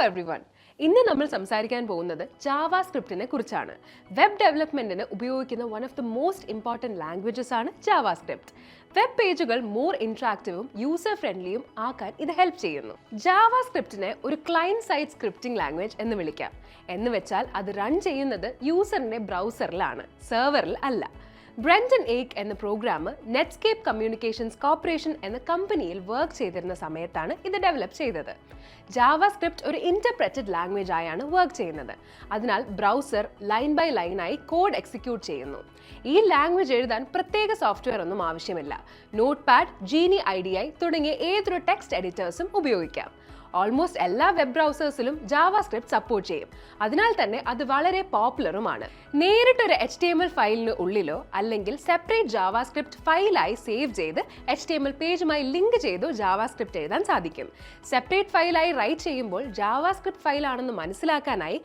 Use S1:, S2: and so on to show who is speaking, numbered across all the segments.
S1: everyone. ഇന്ന് നമ്മൾ സംസാരിക്കാൻ പോകുന്നത് ജാവാസ്ക്രിപ്റ്റിനെ കുറിച്ചാണ്. വെബ് ഡെവലപ്മെന്റിന് ഉപയോഗിക്കുന്ന one of the most important languages ആണ് ജാവാസ്ക്രിപ്റ്റ്. വെബ് പേജുകൾ മോർ ഇന്ററാക്റ്റീവും യൂസർ ഫ്രണ്ട്ലിയും ആക്കാൻ ഇത് ഹെൽപ്പ് ചെയ്യുന്നു. ജാവാസ്ക്രിപ്റ്റിനെ ഒരു ക്ലയന്റ് സൈഡ് സ്ക്രിപ്റ്റിംഗ് ലാംഗ്വേജ് എന്ന് വിളിക്കാം. എന്ന് വെച്ചാൽ അത് റൺ ചെയ്യുന്നത് യൂസറിന്റെ ബ്രൗസറിലാണ്, സെർവറിൽ അല്ല. ബ്രെൻഡൻ ഏക്ക് എന്ന പ്രോഗ്രാമർ നെറ്റ്സ്കേപ്പ് കമ്മ്യൂണിക്കേഷൻസ് കോർപ്പറേഷൻ എന്ന കമ്പനിയിൽ വർക്ക് ചെയ്തിരുന്ന സമയത്താണ് ഇത് ഡെവലപ്പ് ചെയ്തത്. ജാവാസ്ക്രിപ്റ്റ് ഒരു ഇന്റർപ്രറ്റഡ് ലാംഗ്വേജ് ആയാണ് വർക്ക് ചെയ്യുന്നത്. അതിനാൽ ബ്രൗസർ ലൈൻ ബൈ ലൈനായി കോഡ് എക്സിക്യൂട്ട് ചെയ്യുന്നു. ഈ ലാംഗ്വേജ് എഴുതാൻ പ്രത്യേക സോഫ്റ്റ്വെയർ ഒന്നും ആവശ്യമില്ല. നോട്ട് പാഡ്, ജീനി IDI തുടങ്ങിയ ഏതൊരു ടെക്സ്റ്റ് എഡിറ്റേഴ്സും ഉപയോഗിക്കാം. ഓൾമോസ്റ്റ് എല്ലാ വെബ് ബ്രൗസേഴ്സിലും ജാവാസ്ക്രിപ്റ്റ് സപ്പോർട്ട് ചെയ്യും. അതിനാൽ തന്നെ അത് വളരെ പോപ്പുലറുമാണ്. നേരിട്ടൊരു HTML ഫയലിന് ഉള്ളിലോ അല്ലെങ്കിൽ സെപ്പറേറ്റ് ജാവാസ്ക്രിപ്റ്റ് ഫയലായി സേവ് ചെയ്ത് HTML പേജുമായി ലിങ്ക് ചെയ്തോ ജാവാസ്ക്രിപ്റ്റ് എഴുതാൻ സാധിക്കും. സെപ്പറേറ്റ് ഫയലായി റൈറ്റ് ചെയ്യുമ്പോൾ ജാവാസ്ക്രിപ്റ്റ് ഫയലാണെന്ന് മനസ്സിലാക്കാനായി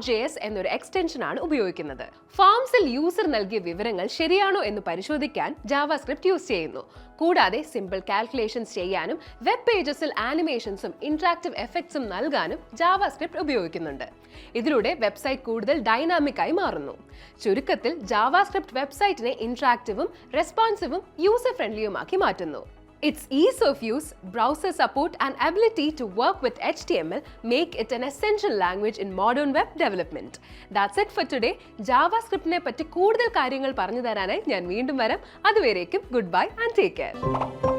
S1: .js എന്നൊരു എക്സ്റ്റൻഷൻ ആണ് ഉപയോഗിക്കുന്നത്. ഫോംസിൽ യൂസർ നൽകിയ വിവരങ്ങൾ ശരിയാണോ എന്ന് പരിശോധിക്കാൻ ജാവാസ്ക്രിപ്റ്റ് യൂസ് ചെയ്യുന്നു. കൂടാതെ സിമ്പിൾ കാൽക്കുലേഷൻസ് ചെയ്യാനും വെബ് പേജസിൽ ആനിമേഷൻസും ഇന്ററാക്റ്റീവ് എഫക്ട്സും നൽകാനും ജാവാസ്ക്രിപ്റ്റ് ഉപയോഗിക്കുന്നുണ്ട്. ഇതിലൂടെ വെബ്സൈറ്റ് കൂടുതൽ ഡൈനാമിക് ആയി മാറുന്നു. ചുരുക്കത്തിൽ ജാവാസ്ക്രിപ്റ്റ് വെബ്സൈറ്റിനെ ഇന്ററാക്റ്റീവും റെസ്പോൺസീവും യൂസർ ഫ്രണ്ട്ലിയുമാക്കി മാറ്റുന്നു. Its ease of use, browser support and ability to work with HTML make it an essential language in modern web development. That's it for today. ജാവാസ്ക്രിപ്റ്റിനെ പറ്റി കൂടുതൽ കാര്യങ്ങൾ പറഞ്ഞു തരാനായി ഞാൻ വീണ്ടും വരാം. അതുവരേക്കും goodbye and take care.